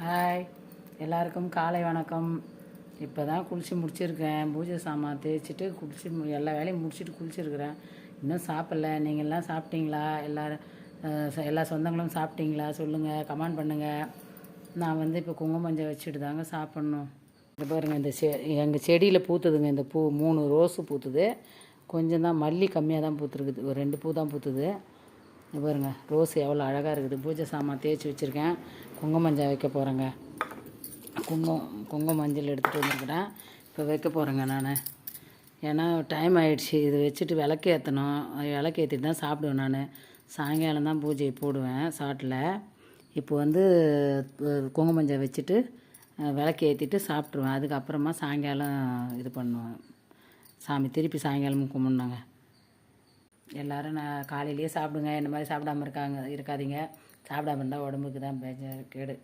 Hi, எல்லாருக்கும் காலை வணக்கம். இப்போ தான் குளித்து முடிச்சிருக்கேன். பூஜை சாமான் தேய்ச்சிட்டு எல்லா வேலையும் முடிச்சுட்டு குளிச்சிருக்கிறேன். இன்னும் சாப்பிடல. நீங்கள்லாம் சாப்பிட்டீங்களா? எல்லா சொந்தங்களும் சாப்பிட்டீங்களா? சொல்லுங்கள், கமெண்ட் பண்ணுங்கள். நான் இப்போ குங்குமஞ்சள் வச்சுட்டு தாங்க சாப்பிட்ணும். இது பாருங்கள், எங்கள் செடியில் பூத்துதுங்க. இந்த பூ 3 ரோஸு பூத்துது. கொஞ்சம் தான் மல்லி கம்மியாக தான் பூத்துருக்குது. ஒரு 2 பூ தான் பூத்துது. இது பாருங்கள், ரோஸ் எவ்வளோ அழகாக இருக்குது. பூஜை சாமான் தேய்ச்சி வச்சுருக்கேன். குங்குமஞ்சள் வைக்க போகிறேங்க. குங்கும மஞ்சள் எடுத்துகிட்டு வந்துருக்கிறேன். இப்போ வைக்க போகிறேங்க நான். ஏன்னா டைம் ஆகிடுச்சி. இது வச்சுட்டு விளக்கு ஏற்றணும். விளக்கு ஏற்றிட்டு தான் சாப்பிடுவேன் நான். சாயங்காலம் தான் பூஜை போடுவேன் சாட்டில். இப்போ குங்குமஞ்சள் வச்சுட்டு விளக்கு ஏற்றிட்டு சாப்பிட்ருவேன். அதுக்கப்புறமா சாயங்காலம் இது பண்ணுவேன். சாமி திருப்பி சாயங்காலமும் கும்பிட்ணுங்க. எல்லோரும் நான் காலையிலேயே சாப்பிடுங்க. இந்த மாதிரி சாப்பிடாமல் இருக்காதீங்க. சாப்பிடாம இருந்தால் உடம்புக்கு தான் கேடு.